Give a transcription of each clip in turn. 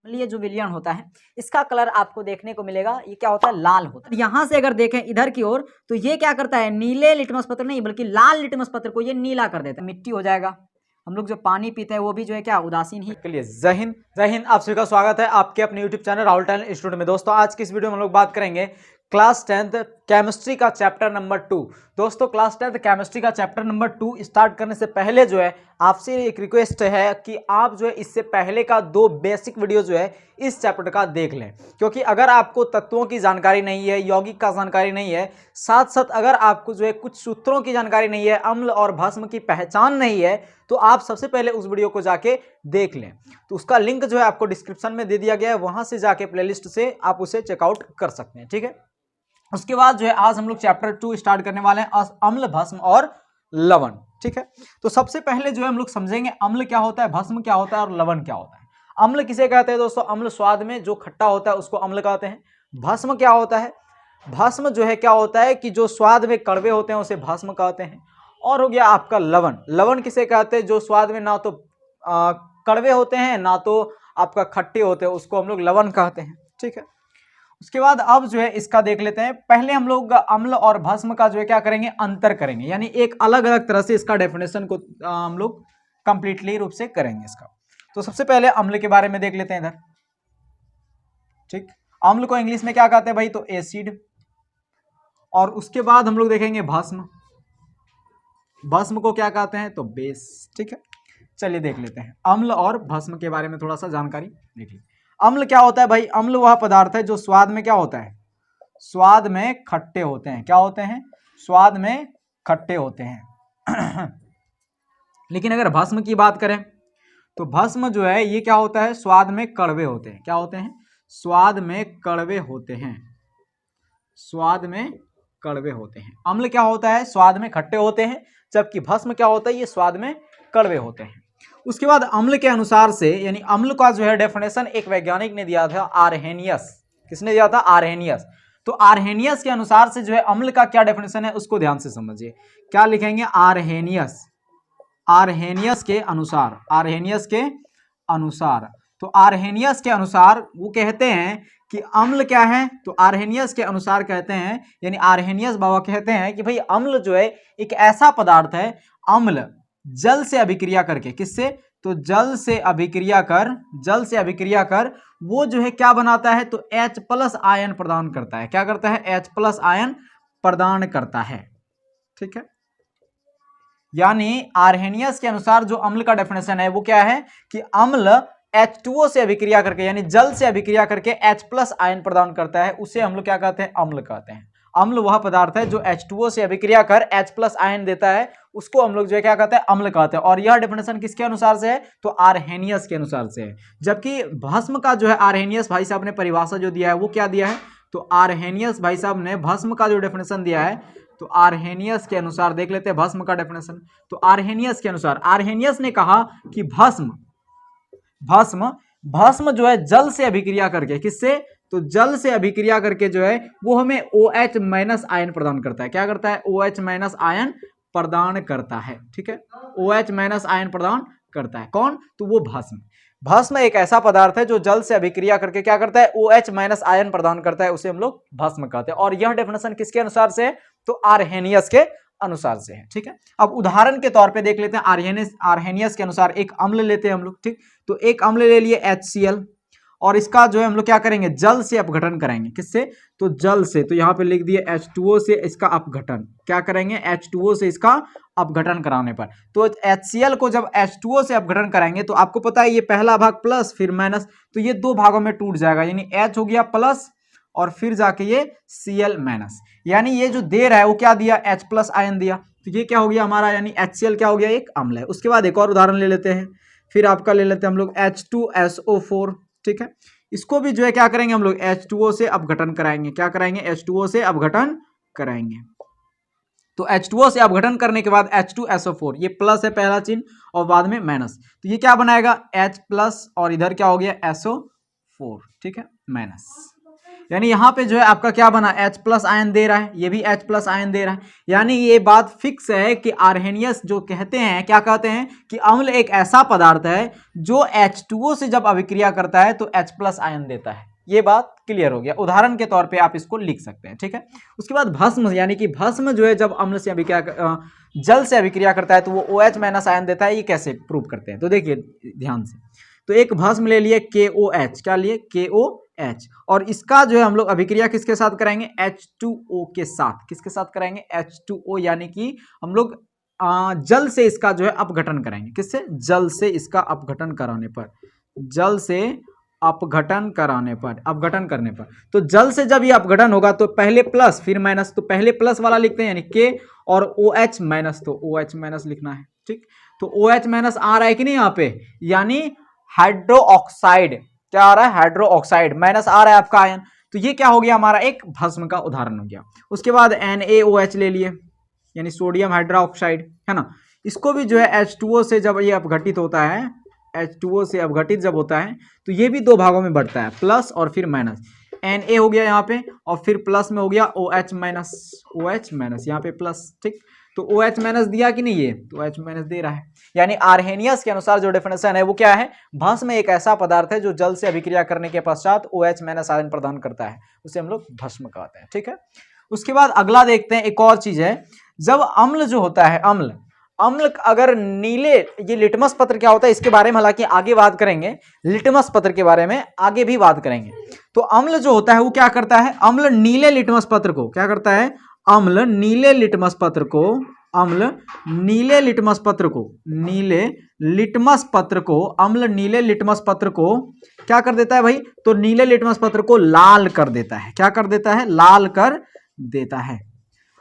ये जो विलयन होता है इसका कलर आपको देखने को मिलेगा, ये क्या होता है, लाल होता है। यहाँ से अगर देखें इधर की ओर तो ये क्या करता है, नीले लिटमस पत्र नहीं बल्कि लाल लिटमस पत्र को ये नीला कर देता है, मिट्टी हो जाएगा। हम लोग जो पानी पीते हैं वो भी जो है क्या उदासीन ही के लिए। जय हिंद। जय हिंद, आप सभी का स्वागत है आपके अपने YouTube channel Rahul talent institute में। दोस्तों आज की इस वीडियो में हम लोग बात करेंगे क्लास 10th केमिस्ट्री का चैप्टर नंबर 2। दोस्तों क्लास 10th केमिस्ट्री का चैप्टर नंबर 2 स्टार्ट करने से पहले जो है आपसे एक रिक्वेस्ट है कि आप जो है इससे पहले का 2 बेसिक वीडियो जो है इस चैप्टर का देख लें, क्योंकि अगर आपको तत्वों की जानकारी नहीं है, यौगिक का जानकारी नहीं है, साथ साथ अगर आपको जो है कुछ सूत्रों की जानकारी नहीं है, अम्ल और भस्म की पहचान नहीं है, तो आप सबसे पहले उस वीडियो को जाके देख लें। तो उसका लिंक जो है आपको डिस्क्रिप्शन में दे दिया गया है, वहां से जाके प्लेलिस्ट से आप उसे चेकआउट कर सकते हैं। ठीक है, उसके बाद जो है आज हम लोग चैप्टर 2 स्टार्ट करने वाले हैं, अम्ल भस्म और लवण। ठीक है, तो सबसे पहले जो है हम लोग समझेंगे अम्ल क्या होता है, भस्म क्या होता है और लवण क्या होता है। अम्ल किसे कहते हैं दोस्तों, अम्ल स्वाद में जो खट्टा होता है उसको अम्ल कहते हैं। भस्म क्या होता है, भस्म जो है क्या होता है कि जो स्वाद में कड़वे होते हैं उसे भस्म कहते हैं। और हो गया आपका लवण, लवण किसे कहते हैं, जो स्वाद में ना तो कड़वे होते हैं ना तो आपका खट्टे होते हैं, उसको हम लोग लवण कहते हैं। ठीक है, उसके बाद अब जो है इसका देख लेते हैं। पहले हम लोग अम्ल और भस्म का जो है क्या करेंगे, अंतर करेंगे, यानी एक अलग अलग तरह से इसका डेफिनेशन को हम लोग कंप्लीटली रूप से करेंगे इसका। तो सबसे पहले अम्ल के बारे में देख लेते हैं इधर। ठीक, अम्ल को इंग्लिश में क्या कहते हैं भाई, तो एसिड। और उसके बाद हम लोग देखेंगे भस्म, भस्म को क्या कहते हैं, तो बेस। ठीक है, चलिए देख लेते हैं अम्ल और भस्म के बारे में थोड़ा सा जानकारी देख लीजिए। अम्ल क्या होता है भाई, अम्ल वह पदार्थ है जो स्वाद में क्या होता है, स्वाद में खट्टे होते हैं। क्या होते हैं, स्वाद में खट्टे होते हैं। लेकिन अगर भस्म की बात करें तो भस्म जो है ये क्या होता है, स्वाद में कड़वे होते हैं। क्या होते हैं, स्वाद में कड़वे होते हैं, स्वाद में कड़वे होते हैं। अम्ल क्या होता है, स्वाद में खट्टे होते हैं, जबकि भस्म क्या होता है, ये स्वाद में कड़वे होते हैं। उसके बाद अम्ल के अनुसार से, यानी अम्ल का जो है डेफिनेशन एक वैज्ञानिक ने दिया था, आरहेनियस। किसने दिया था, आरहेनियस। तो आरहेनियस के अनुसार से जो है अम्ल का क्या डेफिनेशन है उसको ध्यान से समझिए। क्या लिखेंगे, आरहेनियस, आरहेनियस के अनुसार, आरहेनियस के अनुसार। तो आरहेनियस के अनुसार वो कहते हैं कि अम्ल क्या है, तो आरहेनियस के अनुसार कहते हैं, यानी आरहेनियस बाबा कहते हैं कि भाई अम्ल जो है एक ऐसा पदार्थ है, अम्ल जल से अभिक्रिया करके, किससे, तो जल से अभिक्रिया कर, जल से अभिक्रिया कर वो जो है क्या बनाता है, तो H+ आयन प्रदान करता है। क्या करता है, H+ आयन प्रदान करता है। ठीक है, यानी आरहेनियस के अनुसार जो अम्ल का डेफिनेशन है वो क्या है कि अम्ल H2O से अभिक्रिया करके, यानी जल से अभिक्रिया करके H+ आयन प्रदान करता है, उसे हम लोग क्या कहते हैं, अम्ल कहते हैं। अम्ल वह पदार्थ है जो H2O से अभिक्रिया कर H+ आयन देता है, उसको हम लोग जो है क्या कहते हैं, अम्ल कहते हैं। और यह डेफिनेशन किसके अनुसार से है, तो आरहेनियस के अनुसार से है। जबकि भस्म का जो है आरहेनियस भाई साहब ने परिभाषा जो दिया है वो क्या दिया है, तो आरहेनियस भाई साहब ने भस्म का जो डेफिनेशन दिया है, तो आरहेनियस के अनुसार देख लेते हैं भस्म का डेफिनेशन। तो आरहेनियस के अनुसार, आरहेनियस ने कहा कि भस्म, भस्म, भस्म जो है जल से अभिक्रिया करके, किससे, तो जल से अभिक्रिया करके जो है वो हमें OH- आयन प्रदान करता है। क्या करता है, OH- आयन प्रदान करता है। ठीक है, OH- आयन प्रदान करता है कौन, तो वो भस्म। भस्म एक ऐसा पदार्थ है जो जल से अभिक्रिया करके क्या करता है, OH- आयन प्रदान करता है, उसे हम लोग भस्म कहते हैं। और यह डेफिनेशन किसके अनुसार से है, तो आरहेनियस के अनुसार से है। ठीक है, अब उदाहरण के तौर पे देख लेते हैं, आरहेनियस के अनुसार एक अम्ल लेते हैं हम लोग। ठीक, तो एक अम्ल ले लिए HCl, और इसका जो है हम लोग क्या करेंगे, जल से अपघटन करेंगे। किससे, तो जल से। तो यहां पे लिख दिए H2O से इसका अपघटन। क्या करेंगे, H2O से इसका अपघटन कराने पर। तो HCl को जब H2O से अपघटन कराएंगे तो आपको पता है ये पहला भाग प्लस फिर माइनस, तो ये 2 भागों में टूट जाएगा, यानी H हो गया प्लस और फिर जाके ये Cl-, यानी ये जो दे रहा है वो क्या दिया, H+ आयन दिया। तो ये क्या हो गया हमारा, यानी HCl क्या हो गया, एक अम्ल है। उसके बाद एक और उदाहरण ले लेते हैं, फिर आपका ले लेते हैं हम लोग H2SO4। ठीक है, इसको भी जो है क्या करेंगे हम लोग, H2O से अपघटन कराएंगे। क्या कराएंगे, H2O से अपघटन कराएंगे। तो H2O से अपघटन करने के बाद H2SO4, ये प्लस है पहला चिन्ह और बाद में माइनस, तो ये क्या बनाएगा, H+ और इधर क्या हो गया SO4। ठीक है, माइनस। यानी यहाँ पे जो है आपका क्या बना, H प्लस आयन दे रहा है, ये भी H प्लस आयन दे रहा है। यानी ये बात फिक्स है कि आर्हेनियस जो कहते हैं, क्या कहते हैं कि अम्ल एक ऐसा पदार्थ है जो H2O से जब अभिक्रिया करता है तो H प्लस आयन देता है। ये बात क्लियर हो गया, उदाहरण के तौर पे आप इसको लिख सकते हैं, ठीक है। उसके बाद भस्म, यानी कि भस्म जो है जब अम्ल से अभिक्रिया जल से अभिक्रिया करता है तो वो OH माइनस आयन देता है। ये कैसे प्रूव करते हैं, तो देखिए ध्यान से। तो एक भस्म ले लिए KOH, क्या लिए KOH, और इसका जो है हम लोग अभिक्रिया किसके साथ कराएंगे, H2O के साथ। किसके साथ कराएंगे, H2O, यानी कि हम लोग जल से इसका जो है अपघटन कराएंगे। किससे, जल से इसका अपघटन कराने पर, जल से अपघटन कराने पर, अपघटन करने पर। तो जल से जब ये अपघटन होगा तो पहले प्लस फिर माइनस, तो पहले प्लस वाला लिखते हैं यानी K, और OH माइनस, तो OH माइनस लिखना है, ठीक। तो OH माइनस आ रहा है कि नहीं यहाँ पे, यानी हाइड्रो ऑक्साइड, क्या आ रहा है, हाइड्रो ऑक्साइड माइनस आ रहा है आपका आयन। तो ये क्या हो गया हमारा, एक भस्म का उदाहरण हो गया। उसके बाद NaOH ले लिए, यानी सोडियम हाइड्रोक्साइड, है ना। इसको भी जो है H2O से जब ये अपघटित होता है, H2O से अपघटित जब होता है तो ये भी दो भागों में बढ़ता है, प्लस और फिर माइनस। Na हो गया यहाँ पे, और फिर प्लस में हो गया OH माइनस, OH माइनस यहाँ पे प्लस, ठीक। तो OH माइनस दिया कि नहीं, ये तो OH माइनस दे रहा है। यानी आर्हेनियस के अनुसार जो डेफिनेशन है वो क्या है, भस्म एक ऐसा पदार्थ है जो जल से अभिक्रिया करने के पश्चात OH माइनस आयन प्रदान करता है, उसे हम लोग भस्म कहते हैं, ठीक है। उसके बाद अगला देखते हैं, एक और चीज है, जब अम्ल जो होता है, अम्ल अगर नीले, ये लिटमस पत्र क्या होता है इसके बारे में हालांकि आगे बात करेंगे, लिटमस पत्र के बारे में आगे भी बात करेंगे। तो अम्ल जो होता है वो क्या करता है, अम्ल नीले लिटमस पत्र को क्या करता है, अम्ल नीले लिटमस पत्र को, अम्ल नीले लिटमस पत्र को, नीले लिटमस पत्र को, अम्ल नीले लिटमस पत्र को क्या कर देता है भाई, तो नीले लिटमस पत्र को लाल कर देता है। क्या कर देता है, लाल कर देता है।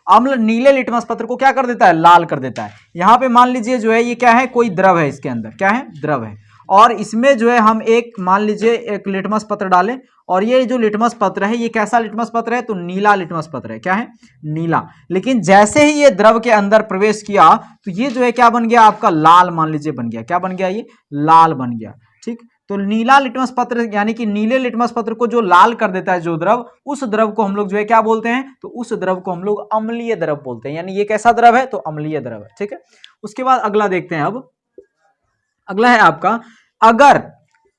अम्ल नीले लिटमस पत्र को क्या कर देता है, लाल कर देता है। यहां पे मान लीजिए जो है ये क्या है, कोई द्रव है, इसके अंदर क्या है, द्रव है, और इसमें जो है हम एक, मान लीजिए एक लिटमस पत्र डालें, और ये जो लिटमस पत्र है ये कैसा लिटमस पत्र है, तो नीला लिटमस पत्र है, क्या है, नीला। लेकिन जैसे ही ये द्रव के अंदर प्रवेश किया तो ये जो है क्या बन गया आपका, लाल मान लीजिए बन गया। क्या बन गया, ये लाल बन गया, ठीक। तो नीला लिटमस पत्र, यानी कि नीले लिटमस पत्र को जो लाल कर देता है जो द्रव, उस द्रव को हम लोग जो है क्या बोलते हैं, तो उस द्रव को हम लोग अम्लीय द्रव बोलते हैं। यानी ये कैसा द्रव है, तो अम्लीय द्रव है, ठीक है। उसके बाद अगला देखते हैं, अब अगला है आपका, अगर,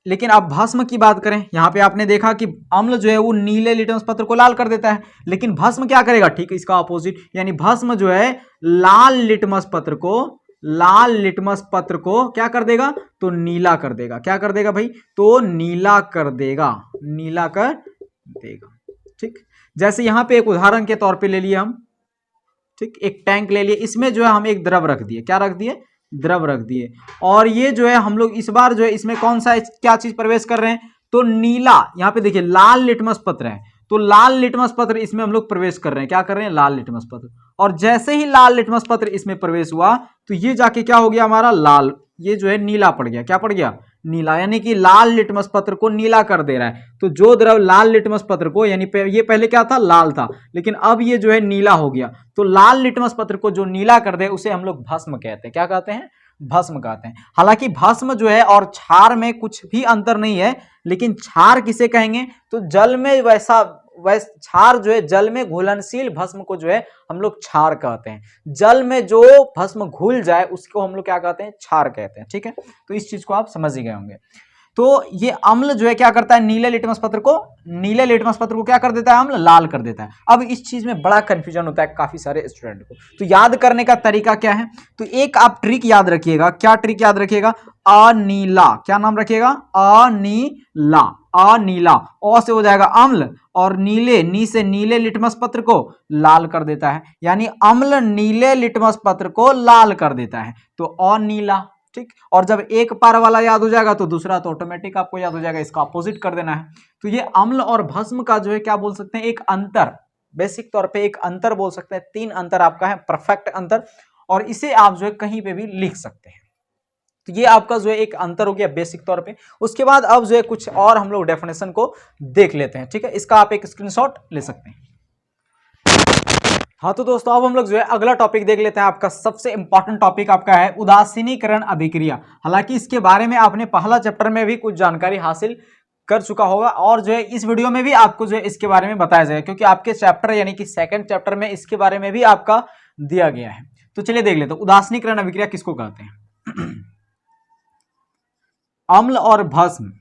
लेकिन अब भस्म की बात करें, यहां पे आपने देखा कि अम्ल जो है वो नीले लिटमस पत्र को लाल कर देता है, लेकिन भस्म क्या करेगा, ठीक है, इसका ऑपोजिट। यानी भस्म जो है लाल लिटमस पत्र को, लाल लिटमस पत्र को क्या कर देगा, तो नीला कर देगा। क्या कर देगा भाई, तो नीला कर देगा, नीला कर देगा, ठीक। जैसे यहां पे एक उदाहरण के तौर पे ले लिए हम, ठीक, एक टैंक ले लिए, इसमें जो है हम एक द्रव रख दिए, क्या रख दिए, द्रव रख दिए, और ये जो है हम लोग इस बार जो है इसमें कौन सा क्या चीज प्रवेश कर रहे हैं, तो नीला। यहां पे देखिए लाल लिटमस पत्र है, तो लाल लिटमस पत्र इसमें हम लोग प्रवेश कर रहे हैं, क्या कर रहे हैं, लाल लिटमस पत्र। और जैसे ही लाल लिटमस पत्र इसमें प्रवेश हुआ तो ये जाके क्या हो गया हमारा, लाल, ये जो है नीला पड़ गया। क्या पड़ गया, नीला, यानी कि लाल लिटमस पत्र को नीला कर दे रहा है। तो जो द्रव लाल लिटमस पत्र को, यानी ये पहले क्या था, लाल था, लेकिन अब ये जो है नीला हो गया, तो लाल लिटमस पत्र को जो नीला कर दे उसे हम लोग भस्म कहते हैं। क्या कहते हैं, भस्म कहते हैं। हालांकि भस्म जो है और क्षार में कुछ भी अंतर नहीं है, लेकिन क्षार किसे कहेंगे, तो जल में वैसा क्षार जो है, जल में घुलनशील भस्म को जो है हम लोग क्षार कहते हैं। जल में जो भस्म घुल जाए उसको हम लोग क्या कहते हैं, क्षार कहते हैं, ठीक है। तो इस चीज को आप समझ ही गए होंगे। तो ये अम्ल जो है क्या करता है, नीले लिटमस पत्र को, नीले लिटमस पत्र को क्या कर देता है, अम्ल लाल कर देता है। अब इस चीज में बड़ा कंफ्यूजन होता है काफी सारे स्टूडेंट को, तो याद करने का तरीका क्या है, तो एक आप ट्रिक याद रखिएगा। क्या ट्रिक याद रखिएगा, अनीला, क्या नाम रखिएगा, अनीला, अनीला, ओ से हो जाएगा अम्ल, और नीले, नी से नीले लिटमस पत्र को लाल कर देता है, यानी अम्ल नीले लिटमस पत्र को लाल कर देता है, तो अनीला, ठीक। और जब एक पार वाला याद हो जाएगा तो दूसरा तो ऑटोमेटिक आपको याद हो जाएगा, इसका अपोजिट कर देना है। तो ये अम्ल और भस्म का जो है क्या बोल सकते हैं, एक अंतर, बेसिक तौर पे एक अंतर बोल सकते हैं। 3 अंतर आपका है, परफेक्ट अंतर, और इसे आप जो है कहीं पे भी लिख सकते हैं। तो ये आपका जो है एक अंतर हो गया बेसिक तौर पे। उसके बाद अब जो है कुछ और हम लोग डेफिनेशन को देख लेते हैं, ठीक है। इसका आप एक स्क्रीनशॉट ले सकते हैं। हाँ तो दोस्तों अब हम लोग जो है अगला टॉपिक देख लेते हैं। आपका सबसे इंपॉर्टेंट टॉपिक आपका है उदासीनीकरण अभिक्रिया। हालांकि इसके बारे में आपने पहला चैप्टर में भी कुछ जानकारी हासिल कर चुका होगा, और जो है इस वीडियो में भी आपको जो है इसके बारे में बताया जाएगा, क्योंकि आपके चैप्टर यानी कि सेकंड चैप्टर में इसके बारे में भी आपका दिया गया है। तो चलिए देख लेते हैं उदासीनीकरण अभिक्रिया किसको कहते हैं। अम्ल और भस्म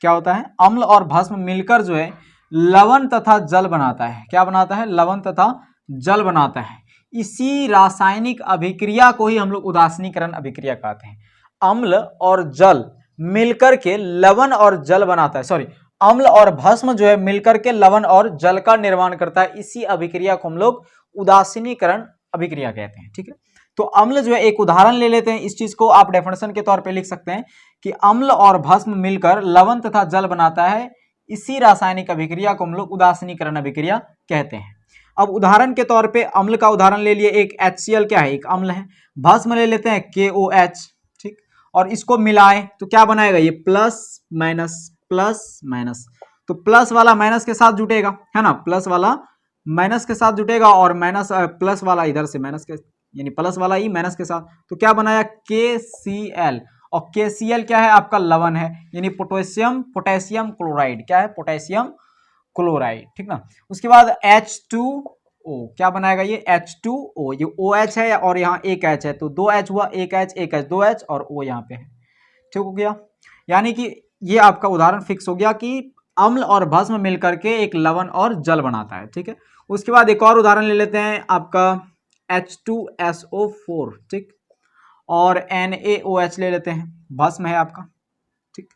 क्या होता है, अम्ल और भस्म मिलकर जो है लवण तथा जल बनाता है। क्या बनाता है, लवण तथा जल बनाता है। इसी रासायनिक अभिक्रिया को ही हम लोग उदासीनीकरण अभिक्रिया कहते हैं। अम्ल और जल मिलकर के लवण और जल बनाता है, सॉरी, अम्ल और भस्म जो है मिलकर के लवण और जल का निर्माण करता है। इसी अभिक्रिया को हम लोग उदासीनीकरण अभिक्रिया कहते हैं। ठीक है, तो अम्ल जो है एक उदाहरण ले लेते हैं, इस चीज को आप डेफिनेशन के तौर पे लिख सकते हैं कि अम्ल और भस्म मिलकर लवण तथा जल बनाता है। इसी रासायनिक अभिक्रिया को हम लोग उदासीनीकरण अभिक्रिया कहते हैं। अब उदाहरण के तौर पे अम्ल का उदाहरण ले लिए, एक HCl क्या है, एक अम्ल है। भस्म ले लेते हैं KOH, ठीक, और इसको मिलाएं तो क्या बनाएगा, ये प्लस माइनस, तो प्लस वाला माइनस के साथ जुटेगा, है ना, प्लस वाला माइनस के साथ जुटेगा, और माइनस प्लस वाला इधर से माइनस के, यानी प्लस वाला ही माइनस के साथ, तो क्या बनाया KCl, और KCl क्या है, आपका लवण है, यानी पोटेशियम क्लोराइड। क्या है, पोटेशियम क्लोराइड, ठीक ना। उसके बाद H2O क्या बनाएगा, ये H2O, ये OH है और यहाँ एक H है, तो 2H हुआ, एक H 2H और O यहाँ पे है, ठीक हो गया। यानी कि ये आपका उदाहरण फिक्स हो गया कि अम्ल और भस्म मिलकर के एक लवण और जल बनाता है। ठीक है, उसके बाद एक और उदाहरण ले लेते हैं, आपका H2SO4, ठीक, और NaOH ले लेते हैं, भस्म है आपका। ठीक,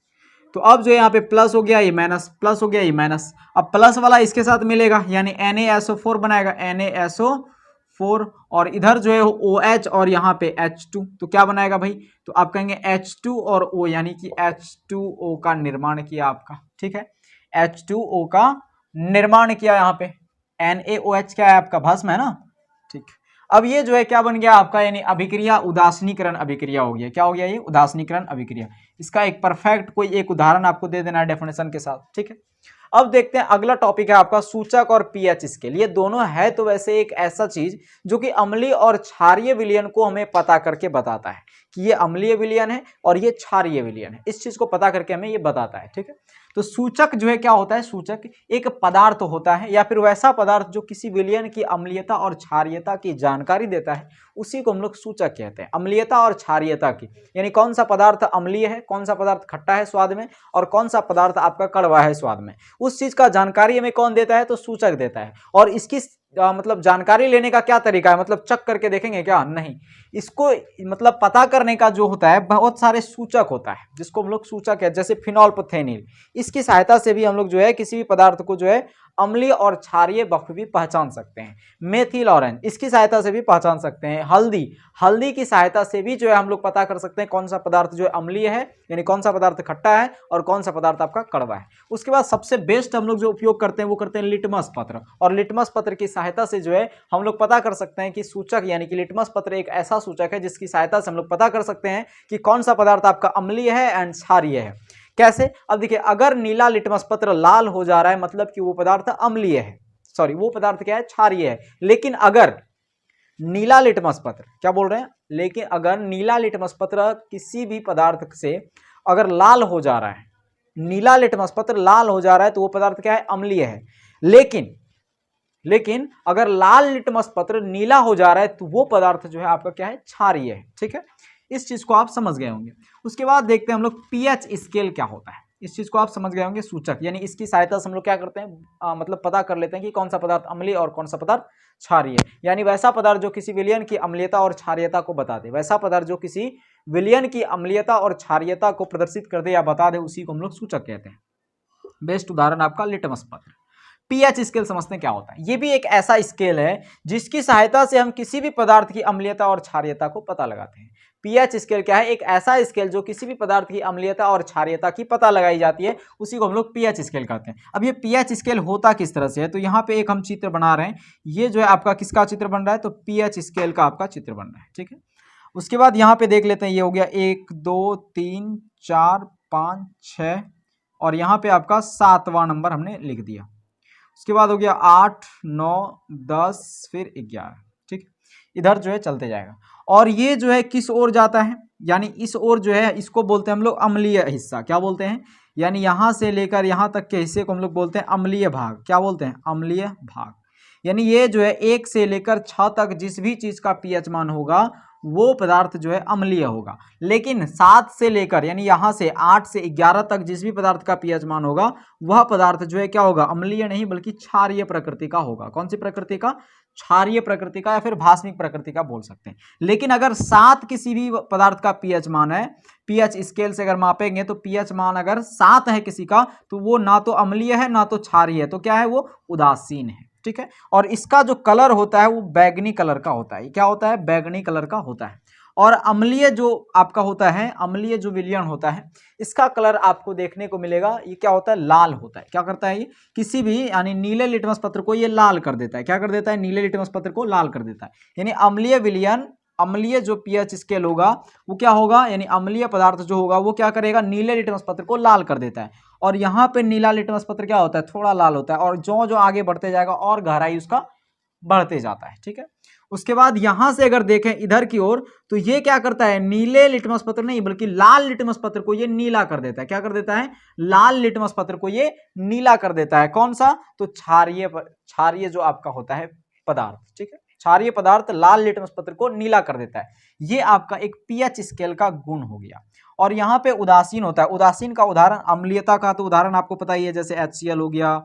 तो अब जो यहाँ पे प्लस हो गया, ये माइनस, प्लस हो गया, ये माइनस, अब प्लस वाला इसके साथ मिलेगा, यानी NaSO4 बनाएगा, NaSO4, और इधर जो है OH और यहाँ पे H2, तो क्या बनाएगा भाई, तो आप कहेंगे H2 और O, यानी कि H2O का निर्माण किया आपका। ठीक है, H2O का निर्माण किया, यहाँ पे NaOH क्या है, आपका भस्म है ना। ठीक, अब ये जो है क्या बन गया आपका, यानी अभिक्रिया उदासीनीकरण अभिक्रिया हो गया। क्या हो गया, ये उदासीनीकरण अभिक्रिया। इसका एक परफेक्ट कोई एक उदाहरण आपको दे देना है डेफिनेशन के साथ। ठीक है, अब देखते हैं अगला टॉपिक है आपका सूचक और पीएच स्केल। ये दोनों है तो वैसे एक ऐसा चीज जो कि अम्लीय और क्षारीय विलयन को हमें पता करके बताता है कि ये अम्लीय विलयन है और ये क्षारीय विलयन है। इस चीज को पता करके हमें ये बताता है। ठीक है, तो सूचक जो है क्या होता है, सूचक एक पदार्थ होता है या फिर वैसा पदार्थ जो किसी विलयन की अम्लीयता और क्षारीयता की जानकारी देता है, उसी को हम लोग सूचक कहते हैं। अम्लीयता और क्षारीयता की, यानी कौन सा पदार्थ अम्लीय है, कौन सा पदार्थ खट्टा है स्वाद में, और कौन सा पदार्थ आपका कड़वा है स्वाद में, उस चीज का जानकारी हमें कौन देता है, तो सूचक देता है। और इसकी मतलब जानकारी लेने का क्या तरीका है, मतलब चेक करके देखेंगे क्या, नहीं, इसको मतलब पता करने का जो होता है बहुत सारे सूचक होता है जिसको हम लोग सूचक है, जैसे फिनोल्फथेनिल, इसकी सहायता से भी हम लोग जो है किसी भी पदार्थ को जो है अम्लीय और क्षारीय बखूबी पहचान सकते हैं। मेथिल ऑरेंज, इसकी सहायता से भी पहचान सकते हैं। हल्दी की सहायता से भी जो है हम लोग पता कर सकते हैं कौन सा पदार्थ जो है अम्लीय है, यानी कौन सा पदार्थ खट्टा है, और कौन सा पदार्थ आपका कड़वा है। उसके बाद सबसे बेस्ट हम लोग जो उपयोग करते हैं वो करते हैं लिटमस पत्र, और लिटमस पत्र की सहायता से जो है हम लोग पता कर सकते हैं कि सूचक, यानी कि लिटमस पत्र एक ऐसा सूचक है जिसकी सहायता से हम लोग पता कर सकते हैं कि कौन सा पदार्थ आपका अम्लीय है एंड क्षारीय है। कैसे, अब देखिए, अगर नीला लिटमस पत्र लाल हो जा रहा है मतलब कि वो पदार्थ अम्लीय है, सॉरी वो पदार्थ क्या है, क्षारीय है। लेकिन अगर नीला लिटमस पत्र, क्या बोल रहे हैं, लेकिन अगर नीला लिटमस पत्र किसी भी पदार्थ से अगर लाल हो जा रहा है, नीला लिटमस पत्र लाल हो जा रहा है तो वो पदार्थ क्या है, अम्लीय है। लेकिन अगर लाल लिटमस पत्र नीला हो जा रहा है तो वो पदार्थ जो है आपका क्या है, क्षारीय है। ठीक है, इस चीज को आप समझ गए होंगे। उसके बाद देखते हैं हम लोग पीएच स्केल क्या होता है, इस चीज को आप समझ गए होंगे। सूचक यानी इसकी सहायता से हम लोग क्या करते हैं, मतलब पता कर लेते हैं कि कौन सा पदार्थ अम्लीय और कौन सा पदार्थ क्षारीय, यानी वैसा पदार्थ जो किसी विलयन की अम्लीयता और क्षारीयता को बता दे, वैसा पदार्थ जो किसी विलयन की अम्लीयता और क्षारीयता को प्रदर्शित कर दे या बता दे, उसी को हम लोग सूचक कहते हैं। बेस्ट उदाहरण आपका लिटमस पत्र। पीएच स्केल समझते हैं क्या होता है। ये भी एक ऐसा स्केल है जिसकी सहायता से हम किसी भी पदार्थ की अम्लीयता और क्षारीयता को पता लगाते हैं। पीएच स्केल क्या है, एक ऐसा स्केल जो किसी भी पदार्थ की अम्लीयता और क्षारीयता की पता लगाई जाती है, उसी को हम लोग पीएच स्केल कहते हैं। अब ये पीएच स्केल होता किस तरह से है, तो यहाँ पे एक हम चित्र बना रहे हैं, ये जो है आपका किसका चित्र बन रहा है, तो पीएच स्केल का आपका चित्र बन रहा है। ठीक है, उसके बाद यहाँ पे देख लेते हैं, ये हो गया 1 2 3 4 5 6, और यहाँ पे आपका 7वां नंबर हमने लिख दिया। उसके बाद हो गया 8 9 10 फिर 11। ठीक, इधर जो है चलते जाएगा, और ये जो है किस ओर जाता है, यानी इस ओर जो है इसको बोलते हैं हम लोग अम्लीय हिस्सा। क्या बोलते हैं, यानी यहाँ से लेकर यहाँ तक के हिस्से को हम लोग बोलते हैं अम्लीय भाग। क्या बोलते हैं? अम्लीय भाग। यानी ये जो है 1 से लेकर 6 तक जिस भी चीज का पीएच मान होगा वो पदार्थ जो है अम्लीय होगा। लेकिन 7 से लेकर यानी यहाँ से 8 से 11 तक जिस भी पदार्थ का पीएच मान होगा वह पदार्थ जो है क्या होगा? अम्लीय नहीं बल्कि क्षारीय प्रकृति का होगा। कौन सी प्रकृति का? क्षारीय प्रकृति का या फिर भास्मिक प्रकृति का बोल सकते हैं। लेकिन अगर 7 किसी भी पदार्थ का पीएच मान है, पीएच स्केल से अगर मापेंगे तो पीएच मान अगर 7 है किसी का तो वो ना तो अम्लीय है ना तो क्षारीय है, तो क्या है? वो उदासीन है। ठीक है। और इसका जो कलर होता है वो बैगनी कलर का होता है। क्या होता है? बैगनी कलर का होता है। और अम्लीय जो आपका होता है, अम्लीय जो विलयन होता है, इसका कलर आपको देखने को मिलेगा, ये क्या होता है? लाल होता है। क्या करता है? ये किसी भी यानी नीले लिटमस पत्र को ये लाल कर देता है। क्या कर देता है? नीले लिटमस पत्र को लाल कर देता है। यानी अम्लीय विलयन, अम्लीय जो पीएच स्केल होगा वो क्या होगा? यानी अम्लीय पदार्थ जो होगा वो क्या करेगा? नीले लिटमस पत्र को लाल कर देता है। और यहाँ पे नीला लिटमस पत्र क्या होता है? थोड़ा लाल होता है। और जो जो आगे बढ़ते जाएगा और गहराई उसका बढ़ते जाता है। ठीक है। उसके बाद यहां से अगर देखें इधर की ओर तो ये क्या करता है? नीले लिटमस पत्र नहीं बल्कि लाल लिटमस पत्र को ये नीला कर देता है। क्या कर देता है? लाल लिटमस पत्र को ये नीला कर देता है। कौन सा? तो क्षारीय जो आपका होता है पदार्थ। ठीक है। क्षारीय पदार्थ लाल लिटमस पत्र को नीला कर देता है। ये आपका एक पीएच स्केल का गुण हो गया। और यहाँ पे उदासीन होता है। उदासीन का उदाहरण, अम्लीयता का तो उदाहरण आपको पता ही है, जैसे HCl हो गया,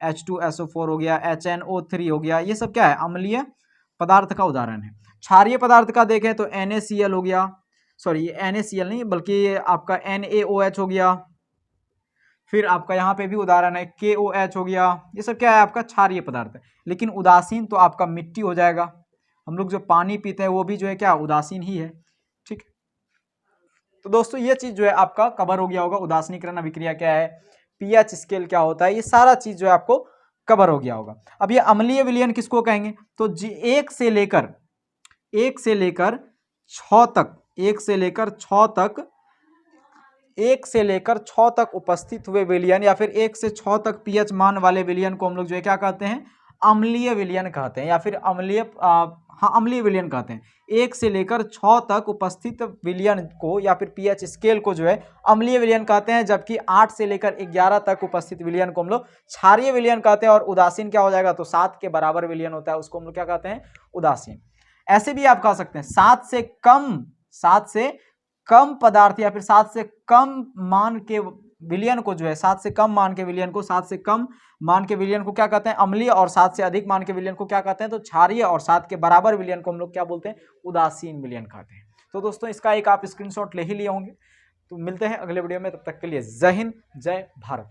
H2SO4 हो गया, HNO3 हो गया, ये सब क्या है? अम्लीय पदार्थ का उदाहरण है। क्षारीय पदार्थ का देखें तो NaCl हो गया, सॉरी ये NaCl नहीं बल्कि ये आपका NaOH हो गया, फिर आपका यहाँ पे भी उदाहरण है KOH हो गया। ये सब क्या है? आपका क्षारीय पदार्थ है। लेकिन उदासीन तो आपका मिट्टी हो जाएगा। हम लोग जो पानी पीते हैं वो भी जो है क्या? उदासीन ही है। ठीक। तो दोस्तों ये चीज जो है आपका कवर हो गया होगा। उदासीनीकरण अभिक्रिया क्या है, पीएच स्केल क्या होता है, ये सारा चीज जो है आपको कवर हो गया होगा। अब ये अम्लीय विलयन किसको कहेंगे? तो 1 से लेकर 6 तक, 1 से लेकर 6 तक उपस्थित हुए विलयन या फिर 1 से 6 तक पीएच मान वाले विलयन को हम लोग जो है क्या कहते हैं? अम्लीय विलयन कहते हैं या फिर अम्लीय विलयन कहते हैं। 1 से लेकर 6 तक उपस्थित विलयन को या फिर पीएच स्केल को जो है अम्लीय विलयन कहते हैं, जबकि 8 से लेकर 11 तक उपस्थित विलयन को हम लोग क्षारीय विलयन कहते हैं। और उदासीन क्या हो जाएगा? तो 7 के बराबर विलयन होता है, उसको हम लोग क्या कहते हैं? उदासीन। ऐसे भी आप कह सकते हैं 7 से कम पदार्थ या फिर 7 से कम मान के विलयन को जो है 7 से कम मान के विलयन को 7 से कम मान के विलयन को क्या कहते हैं? अम्लीय। और 7 से अधिक मान के विलयन को क्या कहते हैं? तो क्षारीय। और 7 के बराबर विलयन को हम लोग क्या बोलते हैं? उदासीन विलयन कहते हैं। तो दोस्तों इसका एक आप स्क्रीनशॉट ले ही लिए होंगे। तो मिलते हैं अगले वीडियो में, तब तक के लिए जय हिंद, जय भारत।